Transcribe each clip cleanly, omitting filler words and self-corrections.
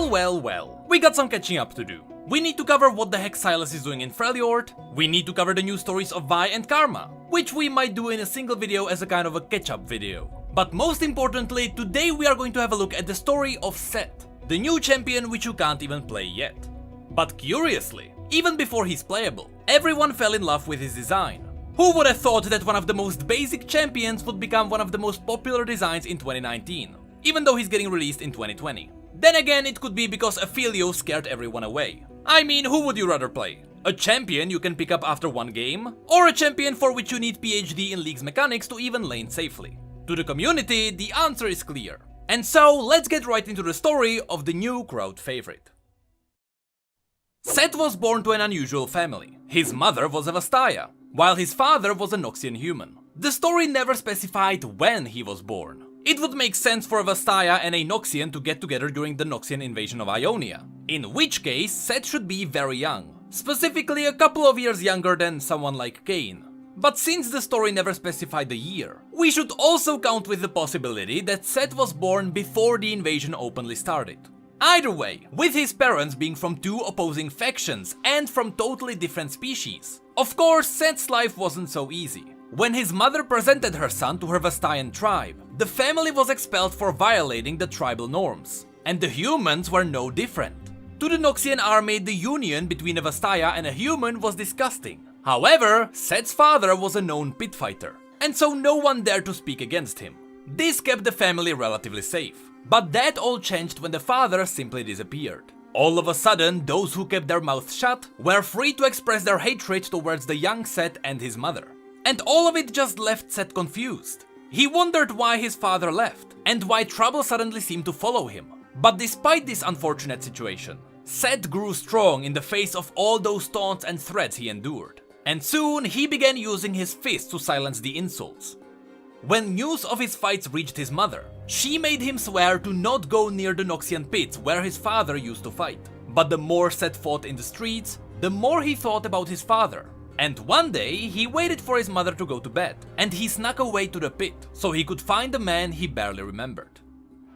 Well, we got some catching up to do. We need to cover what the heck Silas is doing in Freljord, we need to cover the news stories of Vi and Karma, which we might do in a single video as a kind of a catch-up video. But most importantly, today we are going to have a look at the story of Sett, the new champion which you can't even play yet. But curiously, even before he's playable, everyone fell in love with his design. Who would have thought that one of the most basic champions would become one of the most popular designs in 2019, even though he's getting released in 2020? Then again, it could be because Ophelio scared everyone away. I mean, who would you rather play? A champion you can pick up after one game, or a champion for which you need PhD in League's mechanics to even lane safely? To the community, the answer is clear. And so, let's get right into the story of the new crowd favorite. Sett was born to an unusual family. His mother was a Vastaya, while his father was a Noxian human. The story never specified when he was born. It would make sense for a Vastaya and a Noxian to get together during the Noxian invasion of Ionia, in which case Sett should be very young, specifically a couple of years younger than someone like Cain. But since the story never specified the year, we should also count with the possibility that Sett was born before the invasion openly started. Either way, with his parents being from two opposing factions and from totally different species, of course Sett's life wasn't so easy. When his mother presented her son to her Vastayan tribe, the family was expelled for violating the tribal norms, and the humans were no different. To the Noxian army, the union between a Vastaya and a human was disgusting. However, Sett's father was a known pit fighter, and so no one dared to speak against him. This kept the family relatively safe. But that all changed when the father simply disappeared. All of a sudden, those who kept their mouths shut were free to express their hatred towards the young Sett and his mother. And all of it just left Sett confused. He wondered why his father left, and why trouble suddenly seemed to follow him. But despite this unfortunate situation, Sett grew strong in the face of all those taunts and threats he endured. And soon, he began using his fists to silence the insults. When news of his fights reached his mother, she made him swear to not go near the Noxian pits where his father used to fight. But the more Sett fought in the streets, the more he thought about his father. And one day, he waited for his mother to go to bed, and he snuck away to the pit, so he could find the man he barely remembered.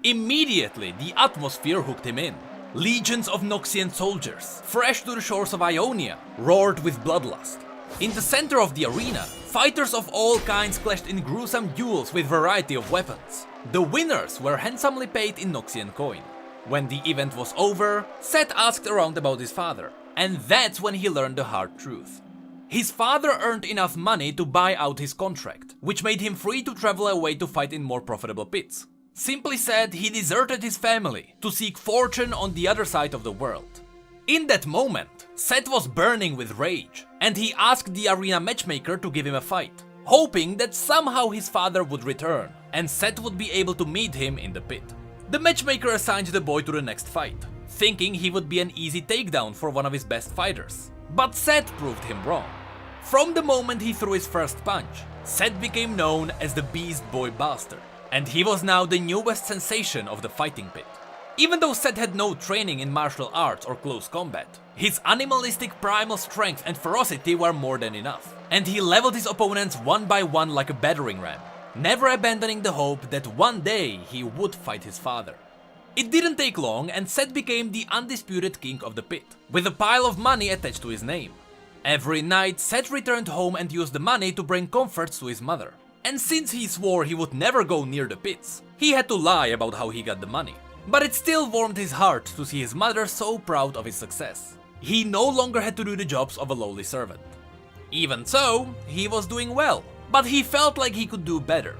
Immediately, the atmosphere hooked him in. Legions of Noxian soldiers, fresh to the shores of Ionia, roared with bloodlust. In the center of the arena, fighters of all kinds clashed in gruesome duels with variety of weapons. The winners were handsomely paid in Noxian coin. When the event was over, Sett asked around about his father, and that's when he learned the hard truth. His father earned enough money to buy out his contract, which made him free to travel away to fight in more profitable pits. Simply said, he deserted his family to seek fortune on the other side of the world. In that moment, Sett was burning with rage, and he asked the arena matchmaker to give him a fight, hoping that somehow his father would return, and Sett would be able to meet him in the pit. The matchmaker assigned the boy to the next fight, thinking he would be an easy takedown for one of his best fighters. But Sett proved him wrong. From the moment he threw his first punch, Sett became known as the Beast Boy Bastard, and he was now the newest sensation of the fighting pit. Even though Sett had no training in martial arts or close combat, his animalistic primal strength and ferocity were more than enough, and he leveled his opponents one by one like a battering ram, never abandoning the hope that one day he would fight his father. It didn't take long, and Sett became the undisputed king of the pit, with a pile of money attached to his name. Every night, Sett returned home and used the money to bring comforts to his mother. And since he swore he would never go near the pits, he had to lie about how he got the money. But it still warmed his heart to see his mother so proud of his success. He no longer had to do the jobs of a lowly servant. Even so, he was doing well, but he felt like he could do better.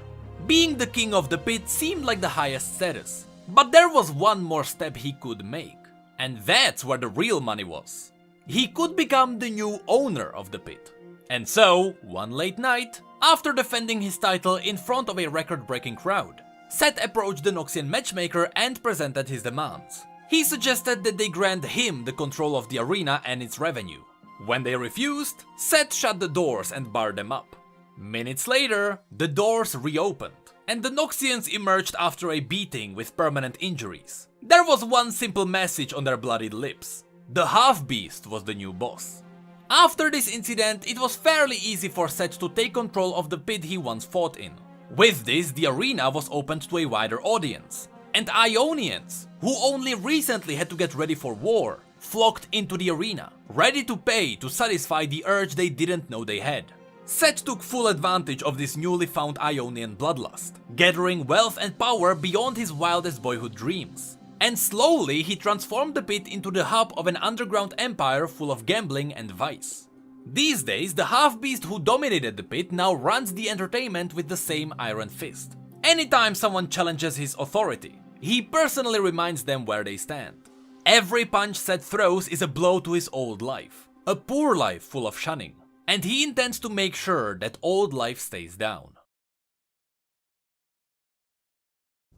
Being the king of the pit seemed like the highest status, but there was one more step he could make, and that's where the real money was. He could become the new owner of the pit. And so, one late night, after defending his title in front of a record-breaking crowd, Sett approached the Noxian matchmaker and presented his demands. He suggested that they grant him the control of the arena and its revenue. When they refused, Sett shut the doors and barred them up. Minutes later, the doors reopened, and the Noxians emerged after a beating with permanent injuries. There was one simple message on their bloodied lips: the half-beast was the new boss. After this incident, it was fairly easy for Sett to take control of the pit he once fought in. With this, the arena was opened to a wider audience, and Ionians, who only recently had to get ready for war, flocked into the arena, ready to pay to satisfy the urge they didn't know they had. Sett took full advantage of this newly found Ionian bloodlust, gathering wealth and power beyond his wildest boyhood dreams. And slowly he transformed the pit into the hub of an underground empire full of gambling and vice. These days, the half-beast who dominated the pit now runs the entertainment with the same iron fist. Anytime someone challenges his authority, he personally reminds them where they stand. Every punch Sett throws is a blow to his old life, a poor life full of shunning, and he intends to make sure that old life stays down.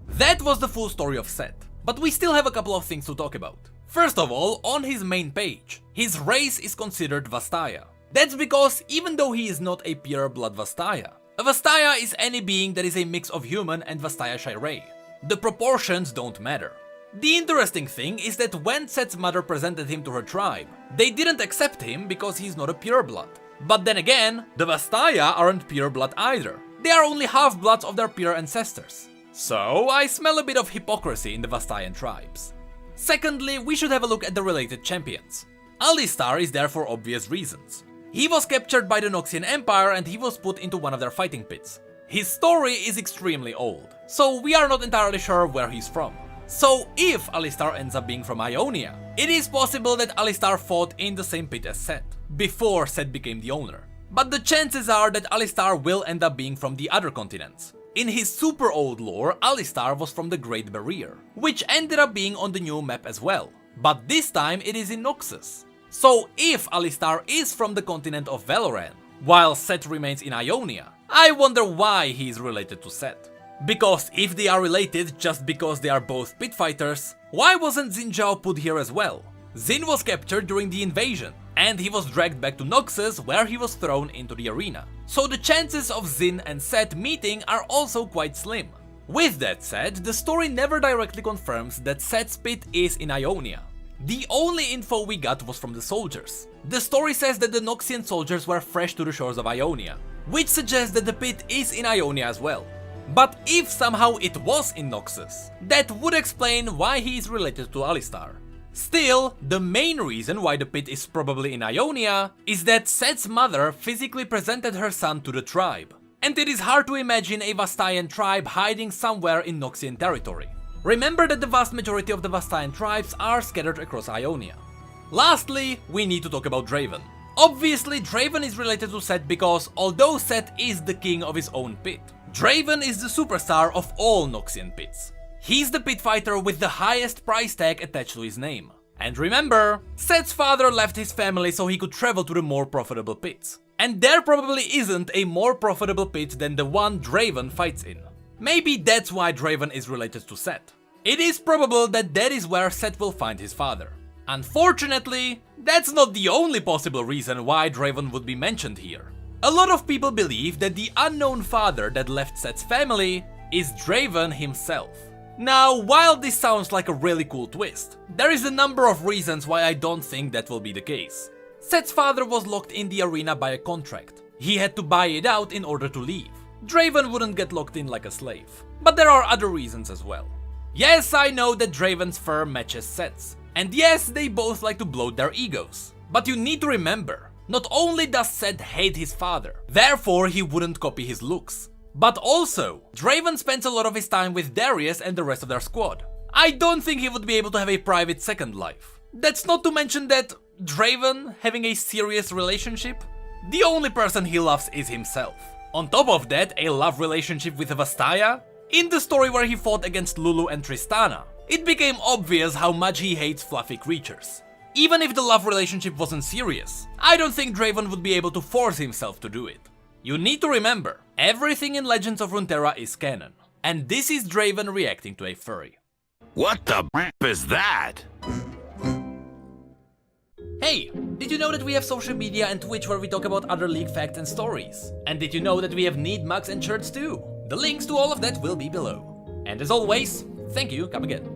That was the full story of Sett, but we still have a couple of things to talk about. First of all, on his main page, his race is considered Vastaya. That's because even though he is not a pure blood Vastaya, a Vastaya is any being that is a mix of human and Vastaya Shirei. The proportions don't matter. The interesting thing is that when Sett's mother presented him to her tribe, they didn't accept him because he's not a pure blood. But then again, the Vastaya aren't pure blood either. They are only half-bloods of their pure ancestors. So I smell a bit of hypocrisy in the Vastayan tribes. Secondly, we should have a look at the related champions. Alistar is there for obvious reasons. He was captured by the Noxian Empire and he was put into one of their fighting pits. His story is extremely old, so we are not entirely sure where he's from. So if Alistar ends up being from Ionia, it is possible that Alistar fought in the same pit as Sett, before Sett became the owner. But the chances are that Alistar will end up being from the other continents. In his super old lore, Alistar was from the Great Barrier, which ended up being on the new map as well. But this time it is in Noxus. So if Alistar is from the continent of Valoran, while Sett remains in Ionia, I wonder why he is related to Sett. Because if they are related just because they are both pit fighters, why wasn't Xin Zhao put here as well? Xin was captured during the invasion, and he was dragged back to Noxus where he was thrown into the arena. So the chances of Xin and Sett meeting are also quite slim. With that said, the story never directly confirms that Sett's pit is in Ionia. The only info we got was from the soldiers. The story says that the Noxian soldiers were fresh to the shores of Ionia, which suggests that the pit is in Ionia as well. But if somehow it was in Noxus, that would explain why he is related to Alistar. Still, the main reason why the pit is probably in Ionia is that Sett's mother physically presented her son to the tribe, and it is hard to imagine a Vastayan tribe hiding somewhere in Noxian territory. Remember that the vast majority of the Vastayan tribes are scattered across Ionia. Lastly, we need to talk about Draven. Obviously, Draven is related to Sett because although Sett is the king of his own pit, Draven is the superstar of all Noxian pits. He's the pit fighter with the highest price tag attached to his name. And remember, Sett's father left his family so he could travel to the more profitable pits. And there probably isn't a more profitable pit than the one Draven fights in. Maybe that's why Draven is related to Sett. It is probable that that is where Sett will find his father. Unfortunately, that's not the only possible reason why Draven would be mentioned here. A lot of people believe that the unknown father that left Sett's family is Draven himself. Now, while this sounds like a really cool twist, there is a number of reasons why I don't think that will be the case. Sett's father was locked in the arena by a contract. He had to buy it out in order to leave. Draven wouldn't get locked in like a slave. But there are other reasons as well. Yes, I know that Draven's fur matches Sett's. And yes, they both like to bloat their egos. But you need to remember, not only does Sett hate his father, therefore he wouldn't copy his looks. But also, Draven spends a lot of his time with Darius and the rest of their squad. I don't think he would be able to have a private second life. That's not to mention that Draven having a serious relationship? The only person he loves is himself. On top of that, a love relationship with Vastaya? In the story where he fought against Lulu and Tristana, it became obvious how much he hates fluffy creatures. Even if the love relationship wasn't serious, I don't think Draven would be able to force himself to do it. You need to remember, everything in Legends of Runeterra is canon, and this is Draven reacting to a furry. What the is that? Hey, did you know that we have social media and Twitch where we talk about other League facts and stories? And did you know that we have neat mugs and shirts too? The links to all of that will be below. And as always, thank you, come again.